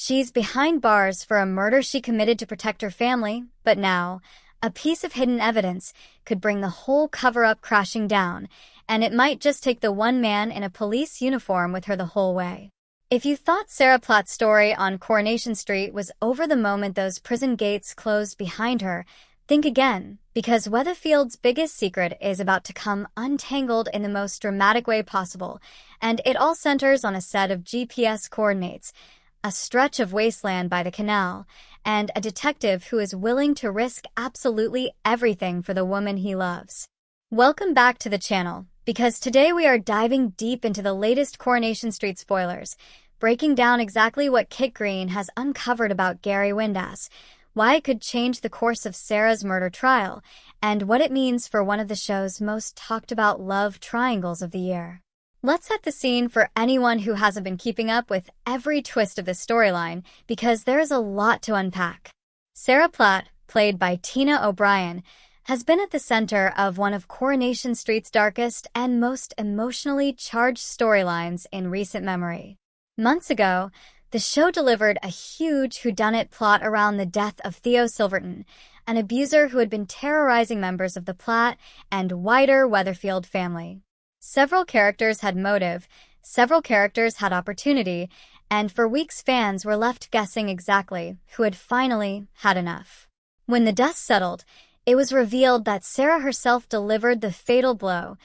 She's behind bars for a murder she committed to protect her family, but now, a piece of hidden evidence could bring the whole cover-up crashing down, and it might just take the one man in a police uniform with her the whole way. If you thought Sarah Platt's story on Coronation Street was over the moment those prison gates closed behind her, think again, because Weatherfield's biggest secret is about to come untangled in the most dramatic way possible, and it all centers on a set of GPS coordinates, a stretch of wasteland by the canal, and a detective who is willing to risk absolutely everything for the woman he loves. Welcome back to the channel, because today we are diving deep into the latest Coronation Street spoilers, breaking down exactly what Kit Green has uncovered about Gary Windass, why it could change the course of Sarah's murder trial, and what it means for one of the show's most talked about love triangles of the year. Let's set the scene for anyone who hasn't been keeping up with every twist of this storyline, because there is a lot to unpack. Sarah Platt, played by Tina O'Brien, has been at the center of one of Coronation Street's darkest and most emotionally charged storylines in recent memory. Months ago, the show delivered a huge whodunit plot around the death of Theo Silverton, an abuser who had been terrorizing members of the Platt and wider Weatherfield family. Several characters had motive, several characters had opportunity, and for weeks fans were left guessing exactly who had finally had enough. When the dust settled, it was revealed that Sarah herself delivered the fatal blow,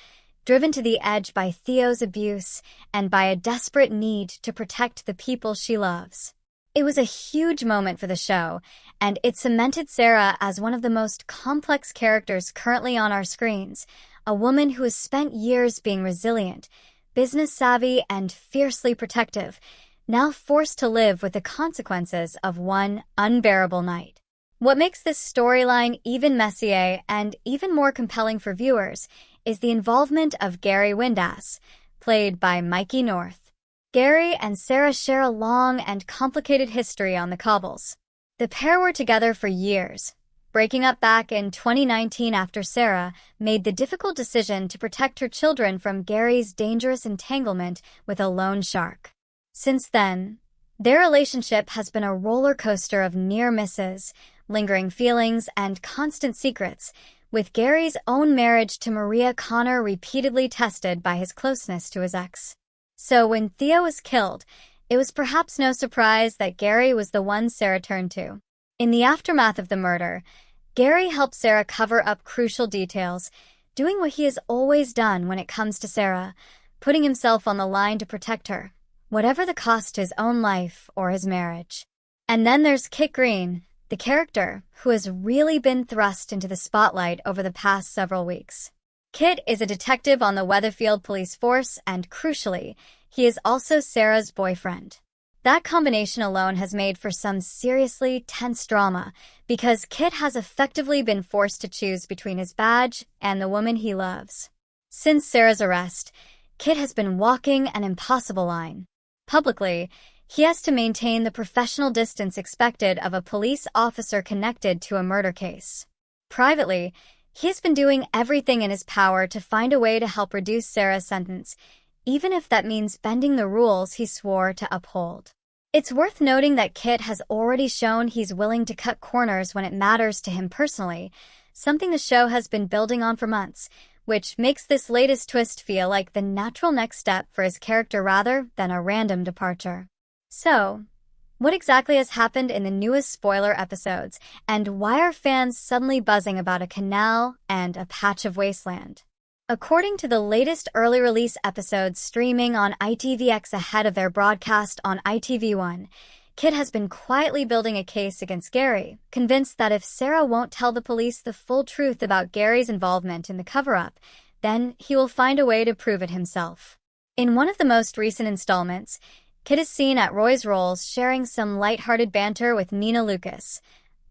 driven to the edge by Theo's abuse and by a desperate need to protect the people she loves. It was a huge moment for the show, and it cemented Sarah as one of the most complex characters currently on our screens, a woman who has spent years being resilient, business-savvy, and fiercely protective, now forced to live with the consequences of one unbearable night. What makes this storyline even messier and even more compelling for viewers is the involvement of Gary Windass, played by Mikey North. Gary and Sarah share a long and complicated history on the cobbles. The pair were together for years, breaking up back in 2019 after Sarah made the difficult decision to protect her children from Gary's dangerous entanglement with a loan shark. Since then, their relationship has been a roller coaster of near misses, lingering feelings, and constant secrets, with Gary's own marriage to Maria Connor repeatedly tested by his closeness to his ex. So when Theo was killed, it was perhaps no surprise that Gary was the one Sarah turned to. In the aftermath of the murder, Gary helped Sarah cover up crucial details, doing what he has always done when it comes to Sarah, putting himself on the line to protect her, whatever the cost to his own life or his marriage. And then there's Kit Green, the character who has really been thrust into the spotlight over the past several weeks. Kit is a detective on the Weatherfield police force, and crucially, he is also Sarah's boyfriend. That combination alone has made for some seriously tense drama, because Kit has effectively been forced to choose between his badge and the woman he loves. Since Sarah's arrest, Kit has been walking an impossible line. Publicly, he has to maintain the professional distance expected of a police officer connected to a murder case. Privately, he has been doing everything in his power to find a way to help reduce Sarah's sentence, even if that means bending the rules he swore to uphold. It's worth noting that Kit has already shown he's willing to cut corners when it matters to him personally, something the show has been building on for months, which makes this latest twist feel like the natural next step for his character rather than a random departure. So, what exactly has happened in the newest spoiler episodes, and why are fans suddenly buzzing about a canal and a patch of wasteland? According to the latest early release episodes streaming on ITVX ahead of their broadcast on ITV1, Kit has been quietly building a case against Gary, convinced that if Sarah won't tell the police the full truth about Gary's involvement in the cover-up, then he will find a way to prove it himself. In one of the most recent installments, Kit is seen at Roy's Rolls sharing some lighthearted banter with Nina Lucas,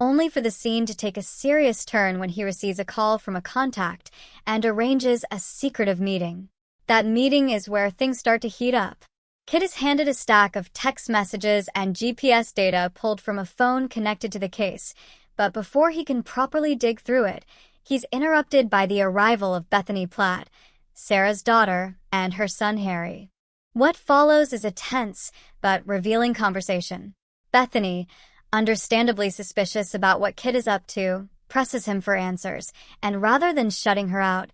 only for the scene to take a serious turn when he receives a call from a contact and arranges a secretive meeting. That meeting is where things start to heat up. Kit is handed a stack of text messages and GPS data pulled from a phone connected to the case, but before he can properly dig through it, he's interrupted by the arrival of Bethany Platt, Sarah's daughter, and her son Harry. What follows is a tense but revealing conversation. Bethany, understandably suspicious about what Kit is up to, presses him for answers, and rather than shutting her out,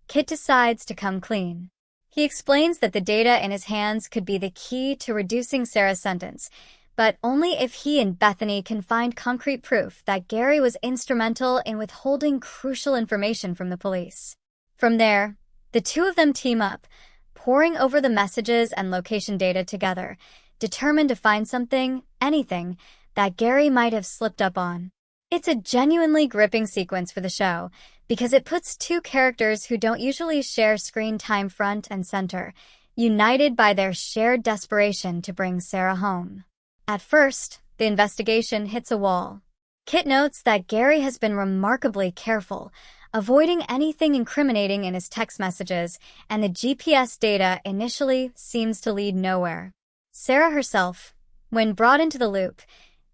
Kit decides to come clean. He explains that the data in his hands could be the key to reducing Sarah's sentence, but only if he and Bethany can find concrete proof that Gary was instrumental in withholding crucial information from the police. From there, the two of them team up, poring over the messages and location data together, determined to find something, anything, that Gary might have slipped up on. It's a genuinely gripping sequence for the show, because it puts two characters who don't usually share screen time front and center, united by their shared desperation to bring Sarah home. At first, the investigation hits a wall. Kit notes that Gary has been remarkably careful, avoiding anything incriminating in his text messages, and the GPS data initially seems to lead nowhere. Sarah herself, when brought into the loop,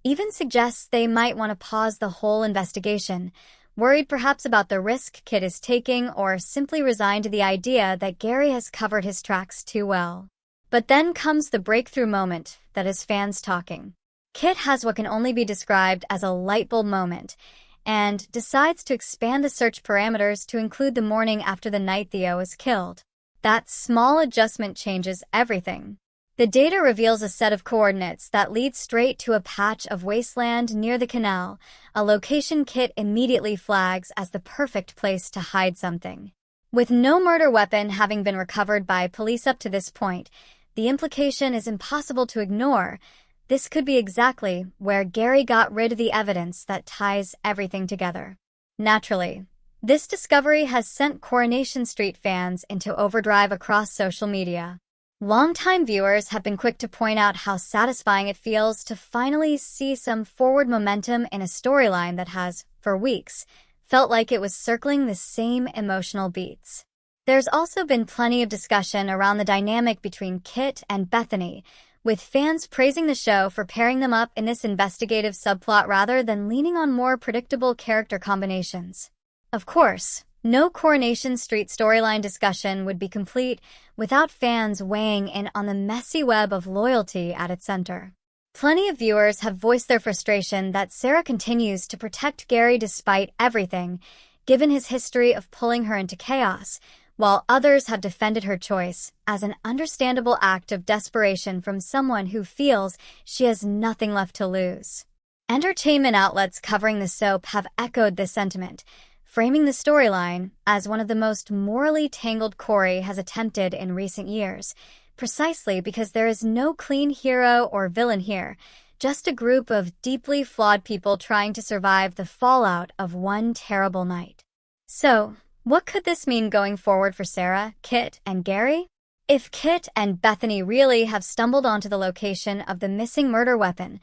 even suggests they might want to pause the whole investigation, worried perhaps about the risk Kit is taking or simply resigned to the idea that Gary has covered his tracks too well. But then comes the breakthrough moment that is fans talking. Kit has what can only be described as a light bulb moment and decides to expand the search parameters to include the morning after the night Theo was killed. That small adjustment changes everything. The data reveals a set of coordinates that leads straight to a patch of wasteland near the canal, a location Kit immediately flags as the perfect place to hide something. With no murder weapon having been recovered by police up to this point, the implication is impossible to ignore. This could be exactly where Gary got rid of the evidence that ties everything together. Naturally, this discovery has sent Coronation Street fans into overdrive across social media. Longtime viewers have been quick to point out how satisfying it feels to finally see some forward momentum in a storyline that has, for weeks, felt like it was circling the same emotional beats. There's also been plenty of discussion around the dynamic between Kit and Bethany, with fans praising the show for pairing them up in this investigative subplot rather than leaning on more predictable character combinations. Of course, no Coronation Street storyline discussion would be complete without fans weighing in on the messy web of loyalty at its center. Plenty of viewers have voiced their frustration that Sarah continues to protect Gary despite everything, given his history of pulling her into chaos, while others have defended her choice as an understandable act of desperation from someone who feels she has nothing left to lose. Entertainment outlets covering the soap have echoed this sentiment, framing the storyline as one of the most morally tangled Corrie has attempted in recent years, precisely because there is no clean hero or villain here, just a group of deeply flawed people trying to survive the fallout of one terrible night. So, what could this mean going forward for Sarah, Kit, and Gary? If Kit and Bethany really have stumbled onto the location of the missing murder weapon,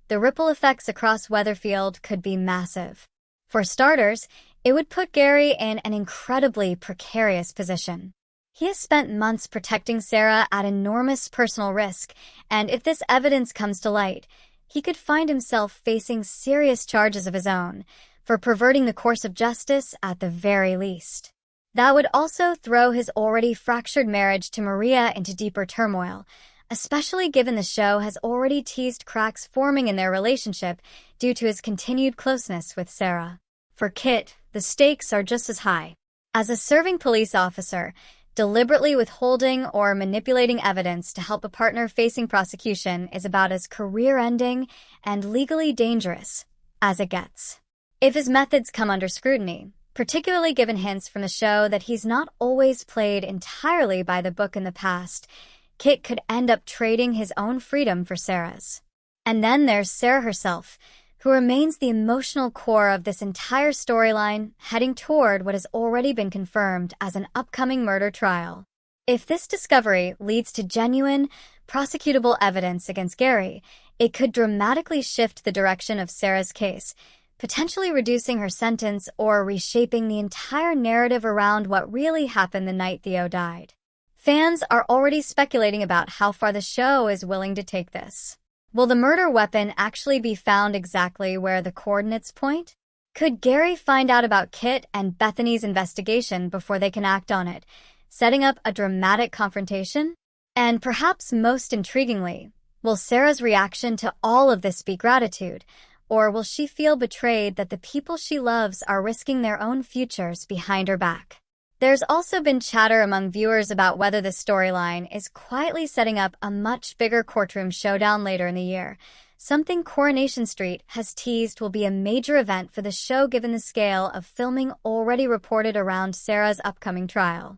the ripple effects across Weatherfield could be massive. For starters, it would put Gary in an incredibly precarious position. He has spent months protecting Sarah at enormous personal risk, and if this evidence comes to light, he could find himself facing serious charges of his own, for perverting the course of justice at the very least. That would also throw his already fractured marriage to Maria into deeper turmoil, especially given the show has already teased cracks forming in their relationship due to his continued closeness with Sarah. For Kit, the stakes are just as high. As a serving police officer, deliberately withholding or manipulating evidence to help a partner facing prosecution is about as career-ending and legally dangerous as it gets. If his methods come under scrutiny, particularly given hints from the show that he's not always played entirely by the book in the past, Kit could end up trading his own freedom for Sarah's. And then there's Sarah herself, who remains the emotional core of this entire storyline, heading toward what has already been confirmed as an upcoming murder trial. If this discovery leads to genuine, prosecutable evidence against Gary, it could dramatically shift the direction of Sarah's case, potentially reducing her sentence or reshaping the entire narrative around what really happened the night Theo died. Fans are already speculating about how far the show is willing to take this. Will the murder weapon actually be found exactly where the coordinates point? Could Gary find out about Kit and Bethany's investigation before they can act on it, setting up a dramatic confrontation? And perhaps most intriguingly, Will Sarah's reaction to all of this be gratitude, or will she feel betrayed that the people she loves are risking their own futures behind her back? There's also been chatter among viewers about whether the storyline is quietly setting up a much bigger courtroom showdown later in the year, something Coronation Street has teased will be a major event for the show given the scale of filming already reported around Sarah's upcoming trial.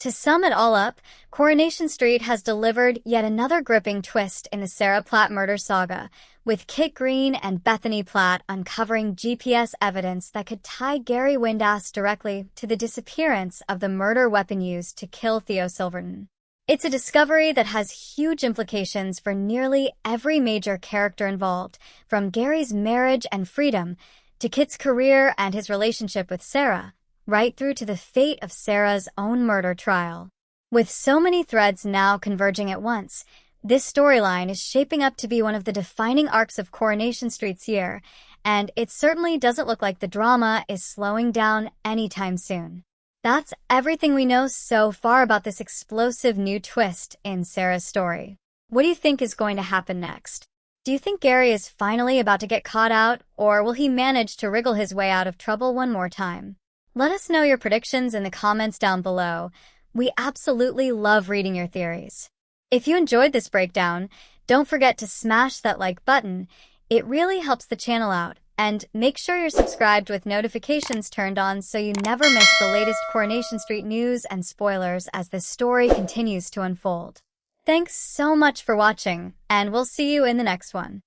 To sum it all up, Coronation Street has delivered yet another gripping twist in the Sarah Platt murder saga, with Kit Green and Bethany Platt uncovering GPS evidence that could tie Gary Windass directly to the disappearance of the murder weapon used to kill Theo Silverton. It's a discovery that has huge implications for nearly every major character involved, from Gary's marriage and freedom to Kit's career and his relationship with Sarah, right through to the fate of Sarah's own murder trial. With so many threads now converging at once, this storyline is shaping up to be one of the defining arcs of Coronation Street's year, and it certainly doesn't look like the drama is slowing down anytime soon. That's everything we know so far about this explosive new twist in Sarah's story. What do you think is going to happen next? Do you think Gary is finally about to get caught out, or will he manage to wriggle his way out of trouble one more time? Let us know your predictions in the comments down below. We absolutely love reading your theories. If you enjoyed this breakdown, don't forget to smash that like button. It really helps the channel out. And make sure you're subscribed with notifications turned on so you never miss the latest Coronation Street news and spoilers as this story continues to unfold. Thanks so much for watching, and we'll see you in the next one.